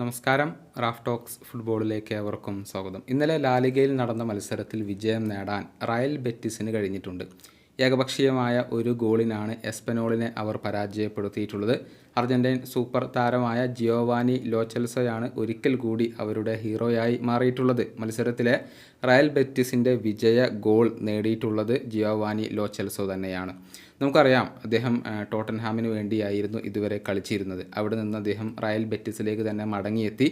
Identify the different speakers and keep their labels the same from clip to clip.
Speaker 1: നമസ്കാരം. Raf talks ഫുട്ബോളിലേക്ക് ഏവർക്കും സ്വാഗതം. ഇന്നലെ ലാലിഗയിൽ നടന്ന മത്സരത്തിൽ വിജയം നേടാൻ റയൽ ബെറ്റിസിന് കഴിഞ്ഞിട്ടുണ്ട്. ഏകപക്ഷീയമായ ഒരു ഗോളിനാണ് എസ്പനോളിനെ അവർ പരാജയപ്പെടുത്തിയിട്ടുള്ളത്. അർജന്റീൻ സൂപ്പർ താരമായ ജിയോവാനി ലോ ചെൽസോയാണ് ഒരിക്കൽ കൂടി അവരുടെ ഹീറോയായി മാറിയിട്ടുള്ളത്. മത്സരത്തിലെ റയൽ ബെറ്റിസിൻ്റെ വിജയ ഗോൾ നേടിയിട്ടുള്ളത് ജിയോവാനി ലോ ചെൽസോ തന്നെയാണ്. നമുക്കറിയാം, അദ്ദേഹം ടോട്ടൻഹാമിന് വേണ്ടിയായിരുന്നു ഇതുവരെ കളിച്ചിരുന്നത്. അവിടെ നിന്ന് അദ്ദേഹം റയൽ ബെറ്റിസിലേക്ക് തന്നെ മടങ്ങിയെത്തി.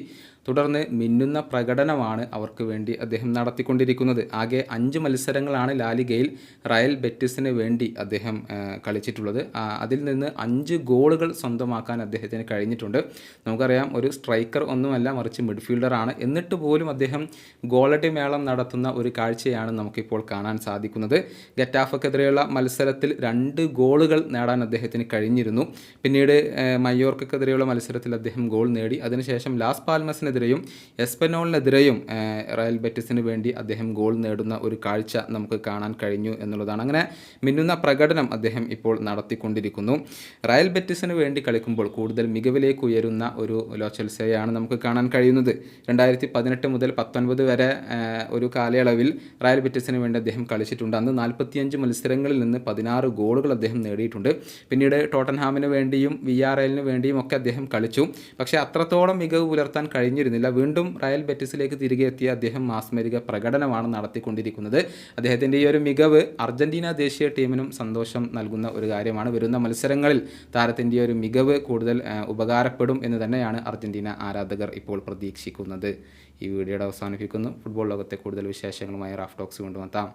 Speaker 1: തുടർന്ന് മിന്നുന്ന പ്രകടനമാണ് അവർക്ക് വേണ്ടി അദ്ദേഹം നടത്തിക്കൊണ്ടിരിക്കുന്നത്. ആകെ 5 മത്സരങ്ങളാണ് ലാലിഗയിൽ റയൽ ബെറ്റിസിന് വേണ്ടി അദ്ദേഹം കളിച്ചിട്ടുള്ളത്. അതിൽ നിന്ന് 5 ഗോളുകൾ സ്വന്തമാക്കാൻ അദ്ദേഹത്തിന് കഴിഞ്ഞിട്ടുണ്ട്. നമുക്കറിയാം, ഒരു സ്ട്രൈക്കർ ഒന്നുമല്ല, മറിച്ച് മിഡ്ഫീൽഡറാണ്. എന്നിട്ട് പോലും അദ്ദേഹം ഗോളടി മേളം നടത്തുന്ന ഒരു കാഴ്ചയാണ് നമുക്കിപ്പോൾ കാണാൻ സാധിക്കുന്നത്. ഗെറ്റാഫക്കെതിരെയുള്ള മത്സരത്തിൽ 2 ഗോളുകൾ നേടാൻ അദ്ദേഹത്തിന് കഴിഞ്ഞിരുന്നു. പിന്നീട് മയോർക്കെതിരെയുള്ള മത്സരത്തിൽ അദ്ദേഹം ഗോൾ നേടി. അതിനുശേഷം ലാസ് പാൽമസിനെതിരെയും എസ്പനോളിനെതിരെയും റയൽ ബെറ്റിസിന് വേണ്ടി അദ്ദേഹം ഗോൾ നേടുന്ന ഒരു കാഴ്ച നമുക്ക് കാണാൻ കഴിഞ്ഞു എന്നുള്ളതാണ്. അങ്ങനെ മിന്നുന്ന പ്രകടനം അദ്ദേഹം ഇപ്പോൾ നടത്തിക്കൊണ്ടിരിക്കുന്നു. റയൽ ബെറ്റിസിന് വേണ്ടി കളിക്കുമ്പോൾ കൂടുതൽ മികവിലേക്ക് ഉയരുന്ന ഒരു ലോ ചെൽസോയാണ് നമുക്ക് കാണാൻ കഴിയുന്നത്. 2018 മുതൽ 19 വരെ ഒരു കാലയളവിൽ റയൽ ബെറ്റിസിന് വേണ്ടി അദ്ദേഹം കളിച്ചിട്ടുണ്ട്. അന്ന് 45 മത്സരങ്ങളിൽ നിന്ന് 16 ഗോളുകൾ അദ്ദേഹം നേടിയിട്ടുണ്ട്. പിന്നീട് ടോട്ടൻഹാമിന് വേണ്ടിയും വിയ്യാറയലിന് വേണ്ടിയും ഒക്കെ അദ്ദേഹം കളിച്ചു. പക്ഷേ അത്രത്തോളം മികവ് പുലർത്താൻ കഴിഞ്ഞിരുന്നില്ല. വീണ്ടും റയൽ ബെറ്റിസിലേക്ക് തിരികെ എത്തിയ അദ്ദേഹം മാസ്മരിക പ്രകടനമാണ് നടത്തിക്കൊണ്ടിരിക്കുന്നത്. അദ്ദേഹത്തിൻ്റെ ഈ ഒരു മികവ് അർജന്റീന ദേശീയ ടീമിനും സന്തോഷം നൽകുന്ന ഒരു കാര്യമാണ്. വരുന്ന മത്സരങ്ങളിൽ താരത്തിൻ്റെ ഒരു മികവ് കൂടുതൽ ഉപകാരപ്പെടും എന്ന് തന്നെയാണ് അർജന്റീന ആരാധകർ ഇപ്പോൾ പ്രതീക്ഷിക്കുന്നത്. ഈ വീഡിയോയുടെ അവസാനിപ്പിക്കുന്നു. ഫുട്ബോൾ ലോകത്തെ കൂടുതൽ വിശേഷങ്ങളുമായി റാഫ് ടോക്സ് കൊണ്ടുവെത്താം.